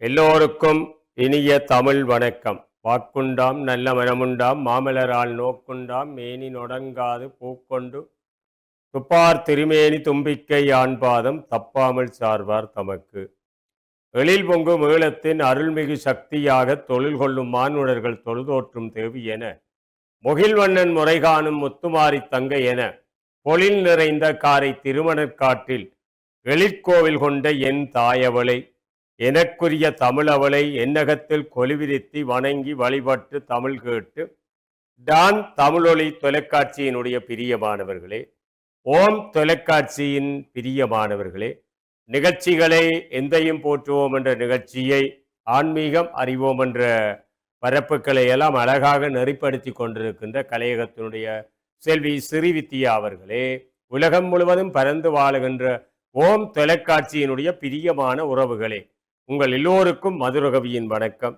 எல்லோருக்கும் இனிய தமிழ் வணக்கம். வாக்குண்டாம் நல்ல மனமுண்டாம் மாமலரால் நோக்குண்டாம் மேனி நொடங்காது பூக்கொண்டு துப்பார் திருமேனி தும்பிக்கை ஆண்பாதம் தப்பாமல் சார்வார் தமக்கு. எழில் பொங்கும் ஈழத்தின் அருள்மிகு சக்தியாக தொழில் கொள்ளும் மானுடர்கள் தொழுதோற்றும் தேவி என முகில்வண்ணன் முறைகாணும் முத்துமாரி தங்கை என பொழில் நிறைந்த காரை திருமணற்காட்டில் எழிற்கோவில் கொண்ட என் தாயவளை எனக்குரிய தமிழவளை என்னகத்தில் கொலுவிரித்தி வணங்கி வழிபட்டு தமிழ் கேட்டு டான் தமிழொலி தொலைக்காட்சியினுடைய பிரியமானவர்களே, ஓம் தொலைக்காட்சியின் பிரியமானவர்களே, நிகழ்ச்சிகளை எந்தையும் போற்றுவோம் என்ற நிகழ்ச்சியை ஆன்மீகம் அறிவோம் என்ற பரப்புகளை எல்லாம் அழகாக நெறிப்படுத்தி கொண்டிருக்கின்ற கலையகத்தினுடைய செல்வி ஸ்ரீவித்யா அவர்களே, உலகம் முழுவதும் பறந்து வாழுகின்ற ஓம் தொலைக்காட்சியினுடைய பிரியமான உறவுகளே, உங்கள் எல்லோருக்கும் மதுரகவியின் வணக்கம்.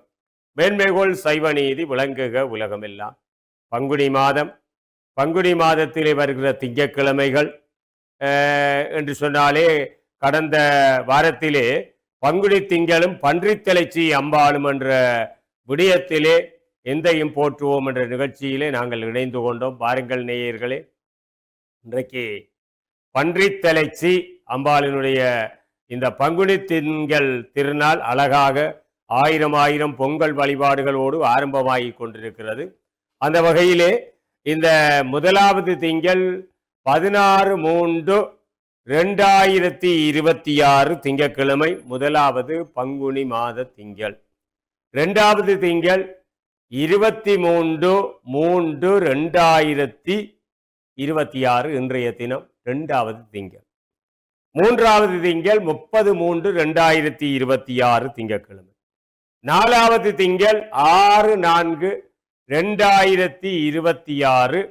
மேன்மைகோள் சைவ நீதி விளங்குக உலகமெல்லாம். பங்குனி மாதத்திலே வருகிற திங்கட்கிழமைகள் என்று சொன்னாலே, கடந்த வாரத்திலே பங்குனி திங்களும் பன்றித்தலைச்சி அம்பாளும் என்ற விடயத்திலே எந்தையும் போற்றுவோம் என்ற நிகழ்ச்சியிலே நாங்கள் இணைந்து கொண்டோம். பாருங்கள் நேயர்களே, இன்றைக்கு பன்றித்தலைச்சி அம்பாளினுடைய இந்த பங்குனி திங்கள் திருநாள் அழகாக ஆயிரம் பொங்கல் வழிபாடுகளோடு ஆரம்பமாகி கொண்டிருக்கிறது. அந்த வகையிலே இந்த முதலாவது திங்கள் 16/3/2026 திங்கட்கிழமை, முதலாவது பங்குனி மாத திங்கள். இரண்டாவது திங்கள் 23/3/2026 இன்றைய தினம் இரண்டாவது திங்கள். மூன்றாவது திங்கள் 30/3/2026 திங்கட்கிழமை. நாலாவது திங்கள் 6/4/2026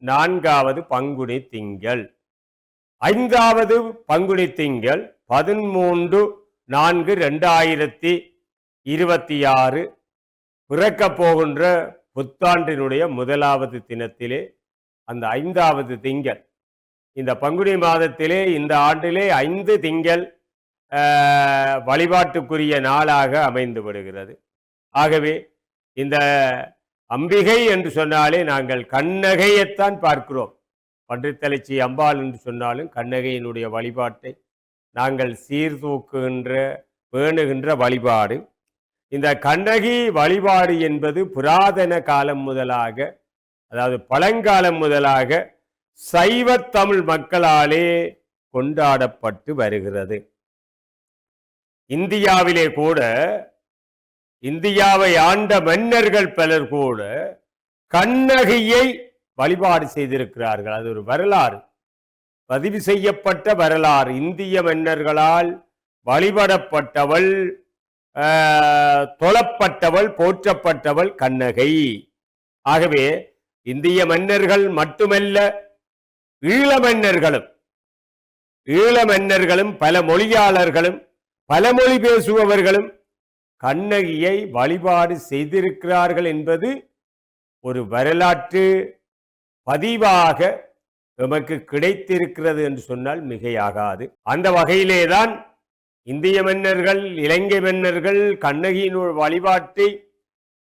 நான்காவது பங்குனி திங்கள். ஐந்தாவது பங்குனி திங்கள் 13/4/2026 பிறக்கப் போகின்ற புத்தாண்டினுடைய முதலாவது தினத்திலே அந்த ஐந்தாவது திங்கள். இந்த பங்குனி மாதத்திலே இந்த ஆண்டிலே 5 திங்கள் வழிபாட்டுக்குரிய நாளாக அமைந்து விடுகிறது. ஆகவே இந்த அம்பிகை என்று சொன்னாலே நாங்கள் கண்ணகையைத்தான் பார்க்கிறோம். பன்றித்தலைச்சி அம்பாள் என்று சொன்னாலும் கண்ணகையினுடைய வழிபாட்டை நாங்கள் சீர்தூக்குகின்ற பேணுகின்ற வழிபாடு. இந்த கண்ணகி வழிபாடு என்பது புராதன காலம் முதலாக, அதாவது பழங்காலம் முதலாக சைவ தமிழ் மக்களாலே கொண்டாடப்பட்டு வருகிறது. இந்தியாவிலே கூட, இந்தியாவை ஆண்ட மன்னர்கள் பலர் கூட கண்ணகியை வழிபாடு செய்திருக்கிறார்கள். அது ஒரு வரலாறு, பதிவு செய்யப்பட்ட வரலாறு. இந்திய மன்னர்களால் வழிபடப்பட்டவள், தொழப்பட்டவள், போற்றப்பட்டவள் கண்ணகை. ஆகவே இந்திய மன்னர்கள் மட்டுமல்ல, ஈழமன்னர்களும் பல மொழியாளர்களும் பல மொழி பேசுபவர்களும் கண்ணகியை வழிபாடு செய்திருக்கிறார்கள் என்பது ஒரு வரலாற்று பதிவாக நமக்கு கிடைத்திருக்கிறது என்று சொன்னால் மிகையாகாது. அந்த வகையிலேதான் இந்திய மன்னர்கள், இலங்கை மன்னர்கள் கண்ணகியின் வழிபாட்டை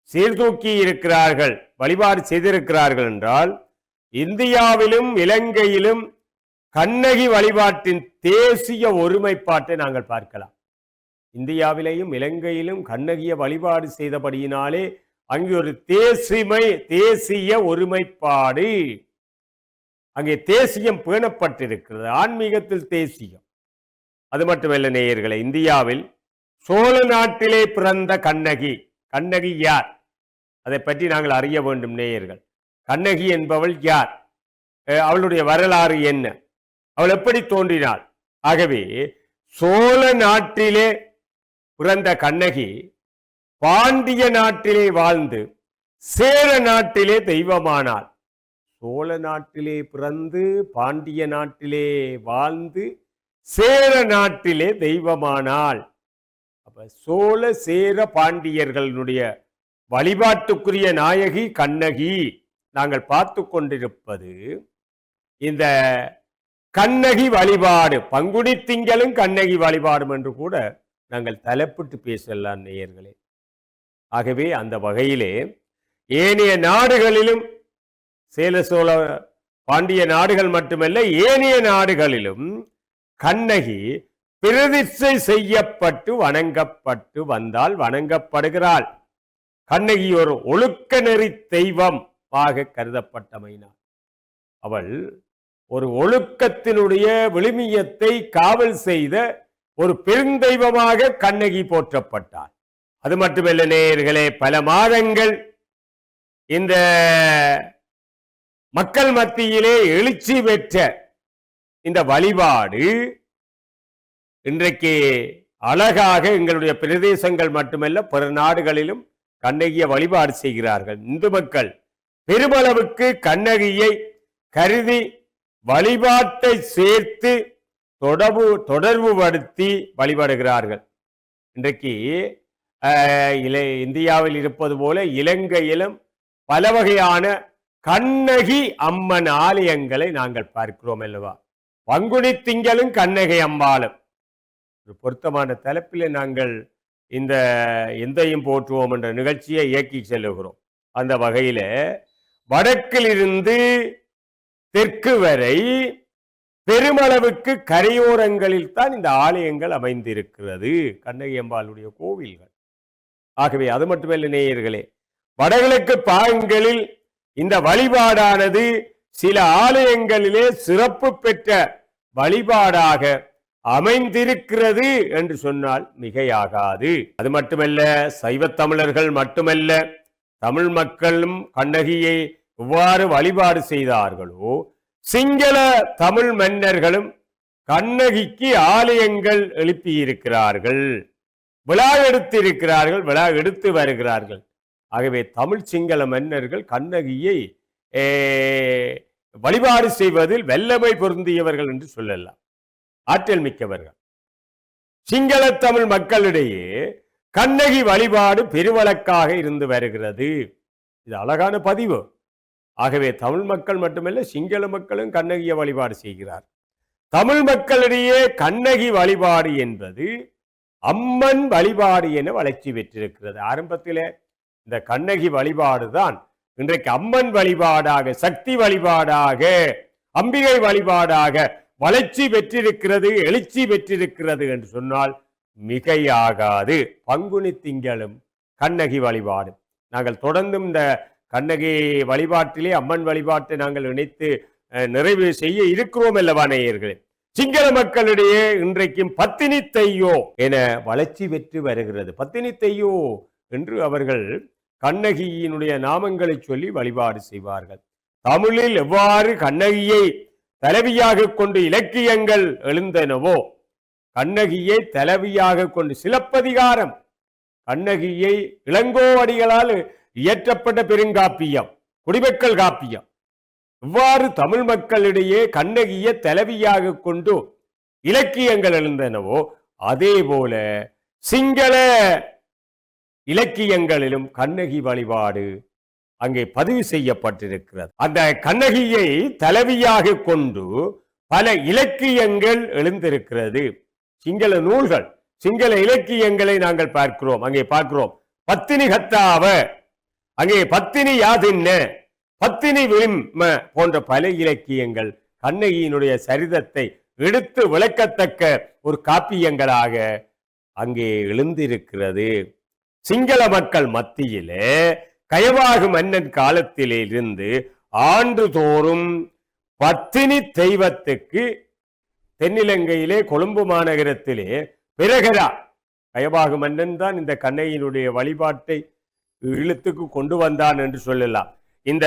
சீர்தூக்கி இருக்கிறார்கள், வழிபாடு செய்திருக்கிறார்கள் என்றால், இந்தியாவிலும் இலங்கையிலும் கண்ணகி வழிபாட்டின் தேசிய ஒருமைப்பாட்டை நாங்கள் பார்க்கலாம். இந்தியாவிலேயும் இலங்கையிலும் கண்ணகிய வழிபாடு செய்தபடியினாலே அங்கே ஒரு தேசிய ஒருமைப்பாடு, அங்கே தேசியம் பேணப்பட்டிருக்கிறது. ஆன்மீகத்தில் தேசியம். அது மட்டுமல்ல நேயர்களே, இந்தியாவில் சோழ நாட்டிலே பிறந்த கண்ணகி யார்? அதை பற்றி நாங்கள் அறிய வேண்டும் நேயர்கள். கண்ணகி என்பவள் யார்? அவளுடைய வரலாறு என்ன? அவள் எப்படி தோன்றினாள்? ஆகவே சோழ நாட்டிலே பிறந்த கண்ணகி பாண்டிய நாட்டிலே வாழ்ந்து சேர நாட்டிலே தெய்வமானாள். சோழ நாட்டிலே பிறந்து பாண்டிய நாட்டிலே வாழ்ந்து சேர நாட்டிலே தெய்வமானாள். அப்ப சோழ சேர பாண்டியர்களுடைய வழிபாட்டுக்குரிய நாயகி கண்ணகி. நாங்கள் பார்த்து கொண்டிருப்பது இந்த கண்ணகி வழிபாடு. பங்குனி திங்களும் கண்ணகி வழிபாடும் என்று கூட நாங்கள் தலைப்பிட்டு பேசலாம் நேயர்களே. ஆகவே அந்த வகையிலே ஏனைய நாடுகளிலும் சேல சோழ பாண்டிய நாடுகள் மட்டுமல்ல, ஏனைய நாடுகளிலும் கண்ணகி பிரதிஷ்டை செய்யப்பட்டு வணங்கப்பட்டு வந்தால் வணங்கப்படுகிறாள். கண்ணகி ஒரு ஒழுக்க நெறி தெய்வம் ஆக கருதப்பட்டமையினார் அவள் ஒரு ஒழுக்கத்தினுடைய விழுமியத்தை காவல் செய்த ஒரு பெருந்தெய்வமாக கண்ணகி போற்றப்பட்டாள். அது மட்டுமல்ல நேயர்களே, பல மாதங்கள் இந்த மக்கள் மத்தியிலே எழுச்சி பெற்ற இந்த வழிபாடு இன்றைக்கு அழகாக எங்களுடைய பிரதேசங்கள் மட்டுமல்ல பிற நாடுகளிலும் கண்ணகியை வழிபாடு செய்கிறார்கள். இந்து மக்கள் பெருமளவுக்கு கண்ணகியை கருதி வழிபாட்டை சேர்த்து தொடர்புபடுத்தி வழிபடுகிறார்கள். இன்றைக்கு இந்தியாவில் இருப்பது போல இலங்கையிலும் பல வகையான கண்ணகி அம்மன் ஆலயங்களை நாங்கள் பார்க்கிறோம் அல்லவா. பங்குனி திங்களும் கண்ணகி அம்பாளும் ஒரு பொருத்தமான தலைப்பில் நாங்கள் இந்த எந்தையும் போற்றுவோம் என்ற நிகழ்ச்சியை இயக்கி செல்லுகிறோம். அந்த வகையில வடக்கிலிருந்து தெற்கு வரை பெருமளவுக்கு கரையோரங்களில் தான் இந்த ஆலயங்கள் அமைந்திருக்கிறது, கண்ணகி அம்பாளுடைய கோவில்கள். ஆகவே அது மட்டுமல்ல நேயர்களே, வடகிழக்கு பாகங்களில் இந்த வழிபாடானது சில ஆலயங்களிலே சிறப்பு பெற்ற வழிபாடாக அமைந்திருக்கிறது என்று சொன்னால் மிகையாகாது. அது மட்டுமல்ல, சைவ தமிழர்கள் மட்டுமல்ல, தமிழ் மக்களும் கண்ணகியை எவ்வாறு வழிபாடு செய்தார்களோ சிங்கள தமிழ் மன்னர்களும் கண்ணகிக்கு ஆலயங்கள் எழுப்பியிருக்கிறார்கள், விழா எடுத்திருக்கிறார்கள், விழா எடுத்து வருகிறார்கள். ஆகவே தமிழ் சிங்கள மன்னர்கள் கண்ணகியை வழிபாடு செய்வதில் வல்லமை பொருந்தியவர்கள் என்று சொல்லலாம், ஆற்றல் மிக்கவர்கள். சிங்கள தமிழ் மக்களிடையே கண்ணகி வழிபாடு பெருவழக்காக இருந்து வருகிறது. இது அழகான பதிவு. ஆகவே தமிழ் மக்கள் மட்டுமல்ல, சிங்கள மக்களும் கண்ணகியை வழிபாடு செய்கிறார். தமிழ் மக்களிடையே கண்ணகி வழிபாடு என்பது அம்மன் வழிபாடு என வளர்ச்சி பெற்றிருக்கிறது. ஆரம்பத்திலே இந்த கண்ணகி வழிபாடு தான் இன்றைக்கு அம்மன் வழிபாடாக, சக்தி வழிபாடாக, அம்பிகை வழிபாடாக வளர்ச்சி பெற்றிருக்கிறது, எழுச்சி பெற்றிருக்கிறது என்று சொன்னால் மிகையாகாது. பங்குனி திங்களும் கண்ணகி வழிபாடு நாங்கள் தொடர்ந்தும் இந்த கண்ணகி வழிபாட்டிலே அம்மன் வழிபாட்டை நாங்கள் இணைத்து நிறைவு செய்ய இருக்கிறோம் அல்லவா நேயர்களே. சிங்கள மக்களிடையே இன்றைக்கும் பத்தினி தையோ என வளர்ச்சி பெற்று வருகிறது. பத்தினி தையோ என்று அவர்கள் கண்ணகியினுடைய நாமங்களை சொல்லி வழிபாடு செய்வார்கள். தமிழில் எவ்வாறு கண்ணகியை தலைவியாக கொண்டு இலக்கியங்கள் எழுந்தனவோ, கண்ணகியை தலைவியாக கொண்டு சிலப்பதிகாரம் கண்ணகியை இளங்கோவடிகளால் இயற்றப்பட்ட பெருங்காப்பியம், குடிமக்கள் காப்பியம், இவ்வாறு தமிழ் மக்களிடையே கண்ணகியை தலைவியாக கொண்டு இலக்கியங்கள் எழுந்தனவோ அதே போல சிங்கள இலக்கியங்களிலும் கண்ணகி வழிபாடு அங்கே பதிவு செய்யப்பட்டிருக்கிறது. அந்த கண்ணகியை தலைவியாக கொண்டு பல இலக்கியங்கள் எழுந்திருக்கிறது. சிங்கள நூல்கள், சிங்கள இலக்கியங்களை நாங்கள் பார்க்கிறோம். அங்கே பார்க்கிறோம் பத்தினி கத்தாவ, அங்கே பத்தினி யாதின்ன, பத்தினி விளிம போன்ற பல இலக்கியங்கள் கண்ணகியினுடைய சரிதத்தை எடுத்து விளக்கத்தக்க ஒரு காப்பியங்களாக அங்கே எழுந்திருக்கிறது. சிங்கள மக்கள் மத்தியிலே கயவாகு மன்னன் காலத்திலிருந்து ஆண்டுதோறும் பத்தினி தெய்வத்துக்கு தென்னிலங்கையிலே கொழும்பு மாநகரத்திலே பிரகரா, கயவாகு மன்னன் தான் இந்த கண்ணகியினுடைய வழிபாட்டை இழுத்துக்கு கொண்டு வந்தான் என்று சொல்லலாம். இந்த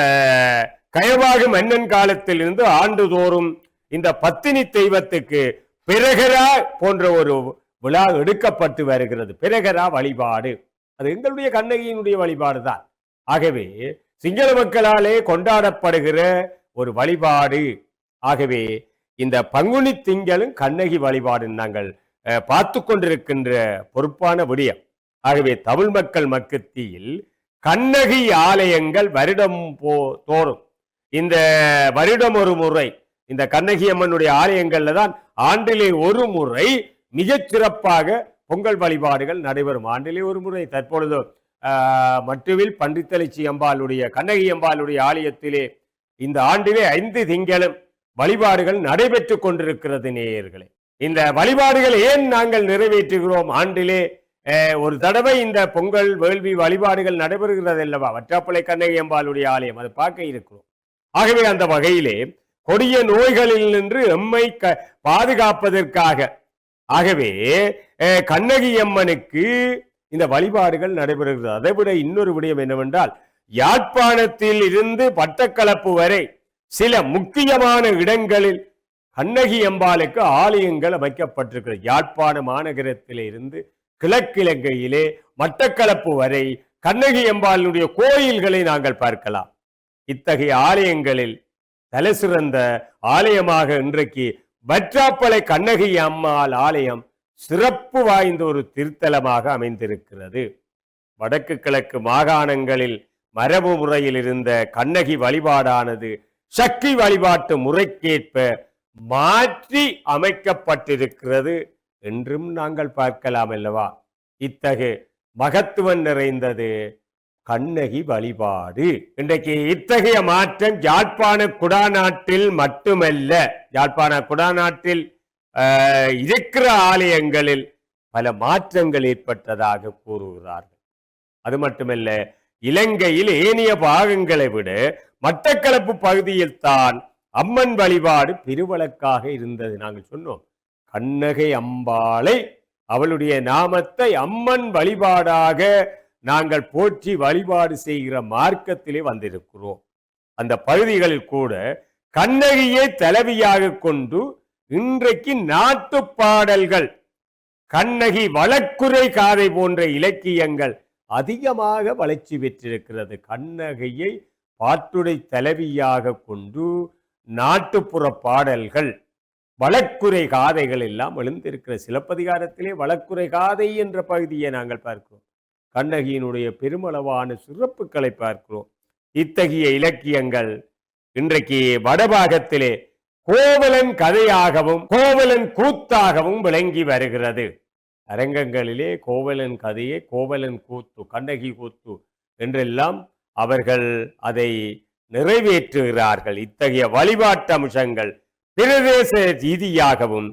கயவாகு மன்னன் காலத்திலிருந்து ஆண்டுதோறும் இந்த பத்தினி தெய்வத்துக்கு பிரகரா போன்ற ஒரு விழா எடுக்கப்பட்டு வருகிறது. பிரகரா வழிபாடு அது எங்களுடைய கண்ணகியினுடைய வழிபாடு தான். ஆகவே சிங்கள மக்களாலே கொண்டாடப்படுகிற ஒரு வழிபாடு. ஆகவே இந்த பங்குனி திங்களும் கண்ணகி வழிபாடு நாங்கள் பார்த்து கொண்டிருக்கின்ற பொறுப்பான விடயம். ஆகவே தமிழ் மக்கள் மத்தியில் கண்ணகி ஆலயங்கள் வருடம் தோறும், இந்த வருடம் ஒரு முறை இந்த கண்ணகி அம்மனுடைய ஆலயங்கள்ல தான் ஆண்டிலே ஒரு முறை மிகச் சிறப்பாக பொங்கல் வழிபாடுகள் நடைபெறும். ஆண்டிலே ஒரு முறை. தற்பொழுது மட்டுவில் பண்டித்தலைச்சி அம்பாளுடைய கண்ணகி அம்பாளுடைய ஆலயத்திலே இந்த ஆண்டிலே 5 திங்களும் வழிபாடுகள் நடைபெற்று கொண்டிருக்கிறது நேயர்களே. இந்த வழிபாடுகள் ஏன் நாங்கள் நிறைவேற்றுகிறோம்? ஆண்டிலே ஒரு தடவை இந்த பொங்கல் வேள்வி வழிபாடுகள் நடைபெறுகிறது அல்லவா, வற்றாப்பளை கண்ணகி அம்பாளுடைய ஆலயம், அதை பார்க்க இருக்கிறோம். ஆகவே அந்த வகையிலே கொடிய நோய்களில் நின்று எம்மை பாதுகாப்பதற்காக ஆகவே கண்ணகி அம்மனுக்கு இந்த வழிபாடுகள் நடைபெறுகிறது. அதை விட இன்னொரு விடயம் என்னவென்றால், யாழ்ப்பாணத்தில் இருந்து பட்டக்களப்பு வரை சில முக்கியமான இடங்களில் கண்ணகி அம்பாளுக்கு ஆலயங்கள் அமைக்கப்பட்டிருக்கிறது. யாழ்ப்பாண மாநகரத்திலே இருந்து கிழக்கிழங்கையிலே மட்டக்களப்பு வரை கண்ணகி அம்பாளுடைய கோயில்களை நாங்கள் பார்க்கலாம். இத்தகைய ஆலயங்களில் தலைசிறந்த ஆலயமாக இன்றைக்கு வற்றாப்பளை கண்ணகி அம்மாள் ஆலயம் சிறப்பு வாய்ந்த ஒரு திருத்தலமாக அமைந்திருக்கிறது. வடக்கு கிழக்கு மாகாணங்களில் மரபு முறையில் இருந்த கண்ணகி வழிபாடானது சக்தி வழிபாட்டு முறைக்கேற்ப மாற்றி அமைக்கப்பட்டிருக்கிறது என்றும் நாங்கள் பார்க்கலாம் அல்லவா. இத்தகைய மகத்துவம் நிறைந்தது கண்ணகி வழிபாடு. இன்றைக்கு இத்தகைய மாற்றம் யாழ்ப்பாண குடாநாட்டில் மட்டுமல்ல, யாழ்ப்பாண குடாநாட்டில் இருக்கிற ஆலயங்களில் பல மாற்றங்கள் ஏற்பட்டதாக கூறுகிறார்கள். அது மட்டுமல்ல, இலங்கையில் ஏனைய பாகங்களை விட மட்டக்களப்பு பகுதியில் தான் அம்மன் வழிபாடு பெருவழக்காக இருந்தது. நாங்கள் சொன்னோம், கண்ணகை அம்பாளை அவளுடைய நாமத்தை அம்மன் வழிபாடாக நாங்கள் போற்றி வழிபாடு செய்கிற மார்க்கத்திலே வந்திருக்கிறோம். அந்த பகுதிகளில் கூட கண்ணகியை தலைவியாக கொண்டு இன்றைக்கு நாட்டு பாடல்கள், கண்ணகி வழக்குரை காதை போன்ற இலக்கியங்கள் அதிகமாக வளர்ச்சி பெற்றிருக்கிறது. கண்ணகியை பாட்டுடை தலைவியாக கொண்டு நாட்டுப்புற பாடல்கள், வழக்குரை காதைகள் எல்லாம் எழுந்திருக்கிற. சிலப்பதிகாரத்திலே வழக்குரை காதை என்ற பகுதியை நாங்கள் பார்க்கிறோம். கண்ணகியினுடைய பெருமளவான சிறப்புகளை பார்க்கிறோம். இத்தகைய இலக்கியங்கள் இன்றைக்கு வடபாகத்திலே கோவலன் கதையாகவும் கோவலன் கூத்தாகவும் விளங்கி வருகிறது. அரங்கங்களிலே கோவலன் கதையை கோவலன் கூத்து, கண்ணகி கூத்து என்றெல்லாம் அவர்கள் அதை நிறைவேற்றுகிறார்கள். இத்தகைய வழிபாட்டு அம்சங்கள் பிரதேச ரீதியாகவும்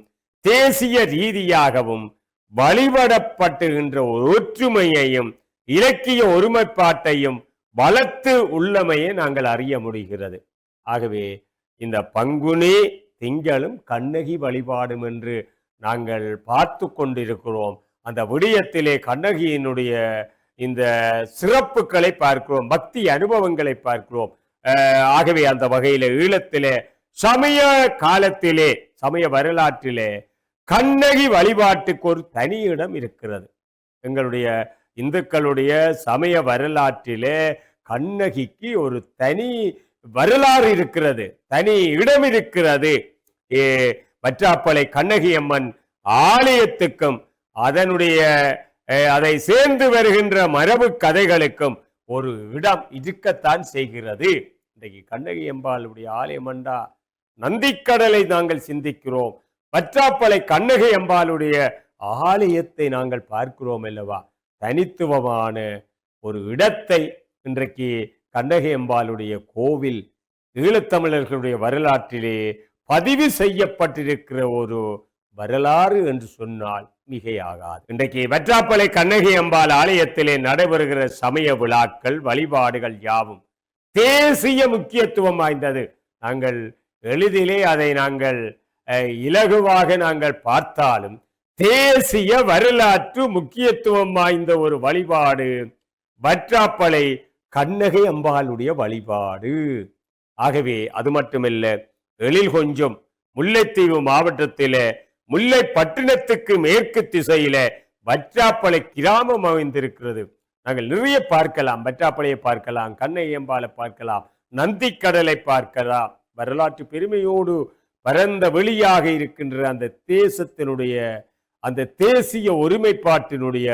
தேசிய ரீதியாகவும் வழிபடப்பட்டுகின்ற ஒற்றுமையையும் இலக்கிய ஒருமைப்பாட்டையும் வளர்த்து உள்ளமையை நாங்கள் அறிய முடிகிறது. ஆகவே இந்த பங்குனி திங்களும் கண்ணகி வழிபாடும் என்று நாங்கள் பார்த்து கொண்டிருக்கிறோம். அந்த விடயத்திலே கண்ணகியினுடைய இந்த சிறப்புகளை பார்க்கிறோம், பக்தி அனுபவங்களை பார்க்கிறோம். ஆகவே அந்த வகையில ஈழத்திலே சமய காலத்திலே, சமய வரலாற்றிலே கண்ணகி வழிபாட்டுக்கு ஒரு தனி இடம் இருக்கிறது. எங்களுடைய இந்துக்களுடைய சமய வரலாற்றிலே கண்ணகிக்கு ஒரு தனி வரலாறு இருக்கிறது, தனி இடம் இருக்கிறது. வற்றாப்பளை கண்ணகி அம்மன் ஆலயத்துக்கும் அதனுடைய அதை சேர்ந்து வருகின்ற மரபு கதைகளுக்கும் ஒரு இடம் இருக்கத்தான் செய்கிறது. இன்றைக்கு கண்ணகி அம்பாளுடைய ஆலயம் என்றா நந்திக்கடலை நாங்கள் சிந்திக்கிறோம், வற்றாப்பளை கண்ணகி அம்பாளுடைய ஆலயத்தை நாங்கள் பார்க்கிறோம் அல்லவா. தனித்துவமான ஒரு இடத்தை இன்றைக்கு கண்ணகி அம்பாளுடைய கோவில் ஈழத்தமிழர்களுடைய வரலாற்றிலே பதிவு செய்யப்பட்டிருக்கிற ஒரு வரலாறு என்று சொன்னால் மிகையாகாது. இன்றைக்கு வற்றாப்பளை கண்ணகி அம்பாள் ஆலயத்திலே நடைபெறுகிற சமய விழாக்கள், வழிபாடுகள் யாவும் தேசிய முக்கியத்துவம் வாய்ந்தது. நாங்கள் எளிதிலே அதை நாங்கள் இலகுவாக நாங்கள் பார்த்தாலும் தேசிய வரலாற்று முக்கியத்துவம் வாய்ந்த ஒரு வழிபாடு வற்றாப்பளை கண்ணகி அம்பாளுடைய வழிபாடு. ஆகவே அது மட்டுமல்ல, எழில் கொஞ்சம் முல்லைத்தீவு மாவட்டத்தில முல்லை பட்டினத்துக்கு மேற்கு திசையில வற்றாப்பளை கிராமம் அமைந்திருக்கிறது. நாங்கள் நிறைய பார்க்கலாம், வற்றாப்பளையை பார்க்கலாம், கண்ணகி அம்பாளை பார்க்கலாம், நந்திக்கடலை பார்க்கலாம். வரலாற்று பெருமையோடு பரந்த வெளியாக இருக்கின்ற அந்த தேசத்தினுடைய அந்த தேசிய ஒருமைப்பாட்டினுடைய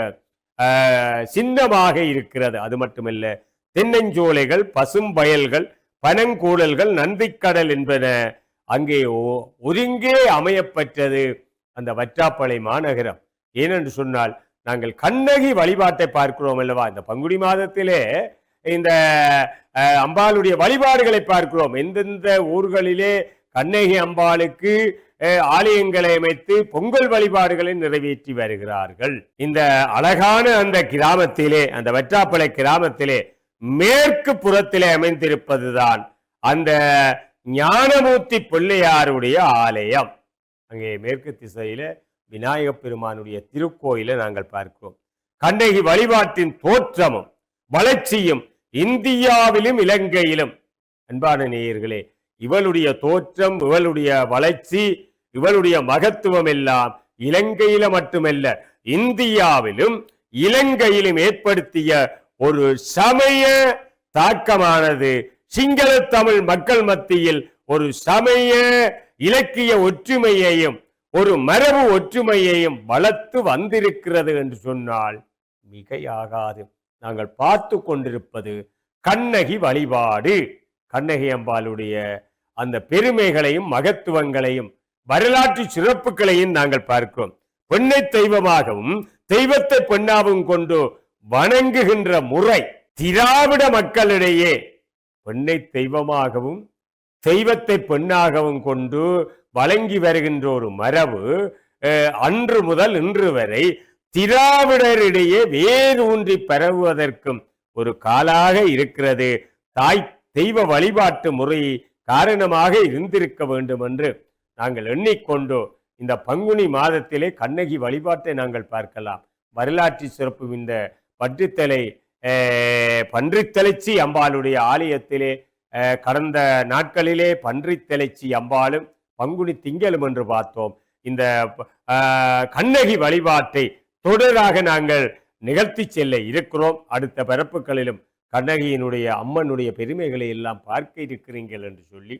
சின்னமாக இருக்கிறது. அது மட்டுமல்ல, தென்னஞ்சோலைகள், பசும் வயல்கள், பனங்கூடல்கள், நந்திக்கடல் என்பன அங்கே ஒருங்கே அமையப்பட்டது அந்த வற்றாப்பளை மாநகரம். ஏனென்று சொன்னால் நாங்கள் கண்ணகி வழிபாட்டை பார்க்கிறோம் அல்லவா? இந்த பங்குனி மாதத்திலே இந்த அம்பாளுடைய வழிபாடுகளை பார்க்கிறோம். எந்தெந்த ஊர்களிலே கண்ணகி அம்பாளுக்கு ஆலயங்களை அமைத்து பொங்கல் வழிபாடுகளை நிறைவேற்றி வருகிறார்கள். இந்த அழகான அந்த கிராமத்திலே, அந்த வெற்றாப்பளை கிராமத்திலே மேற்கு புறத்திலே அமைந்திருப்பதுதான் அந்த ஞானமூர்த்தி பிள்ளையாருடைய ஆலயம். அங்கே மேற்கு திசையில விநாயக பெருமானுடைய திருக்கோயிலை நாங்கள் பார்க்கிறோம். கண்ணகி வழிபாட்டின் தோற்றமும் வளர்ச்சியும் இந்தியாவிலும் இலங்கையிலும், அன்பான நேயர்களே, இவளுடைய தோற்றம், இவளுடைய வளர்ச்சி, இவளுடைய மகத்துவம் எல்லாம் இலங்கையில மட்டுமல்ல, இந்தியாவிலும் இலங்கையிலும் ஏற்படுத்திய ஒரு சமய தாக்கமானது சிங்கள தமிழ் மக்கள் மத்தியில் ஒரு சமய இலக்கிய ஒற்றுமையையும் ஒரு மரபு ஒற்றுமையையும் வளர்த்து வந்திருக்கிறது என்று சொன்னால் மிகையாகாது. நாங்கள் பார்த்து கொண்டிருப்பது கண்ணகி வழிபாடு. கண்ணகி அம்பாளுடைய அந்த பெருமைகளையும் மகத்துவங்களையும் வரலாற்று சிறப்புகளையும் நாங்கள் பார்க்கிறோம். பெண்ணை தெய்வமாகவும் தெய்வத்தை பெண்ணாகவும் கொண்டு வணங்குகின்ற முறை திராவிட மக்களிடையே பெண்ணை தெய்வமாகவும் தெய்வத்தை பெண்ணாகவும் கொண்டு வழங்கி வருகின்ற ஒரு மரபு அன்று முதல் இன்று வரை திராவிடரிடையே வேரூன்றி பரவுவதற்கும் ஒரு காலாக இருக்கிறது. தாய் தெய்வ வழிபாட்டு முறை காரணமாக இருந்திருக்க வேண்டும் என்று நாங்கள் எண்ணிக்கொண்டு இந்த பங்குனி மாதத்திலே கண்ணகி வழிபாட்டை நாங்கள் பார்க்கலாம். வரலாற்று சிறப்பு இந்த பன்றித்தலைச்சி அம்பாளுடைய ஆலயத்திலே கடந்த நாட்களிலே பன்றித்தலைச்சி அம்பாளும் பங்குனி திங்களும் என்று பார்த்தோம். இந்த கண்ணகி வழிபாட்டை தொடராக நாங்கள் நிகழ்த்தி செல்ல இருக்கிறோம். அடுத்த பிறப்புகளிலும் கண்ணகியினுடைய அம்மனுடைய பெருமைகளை எல்லாம் பார்க்க இருக்கிறீர்கள் என்று சொல்லி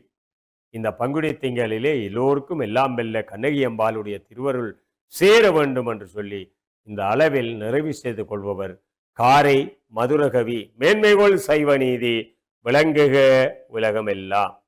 இந்த பங்குனி திங்களிலே எல்லோருக்கும் எல்லாம் வெல்ல கண்ணகி அம்பாளுடைய திருவருள் சேர வேண்டும் என்று சொல்லி இந்த அளவில் நிறைவு செய்து கொள்பவர் காரை மதுரகவி. மேன்மைகொள் சைவ நீதி விளங்குக உலகமெல்லாம்.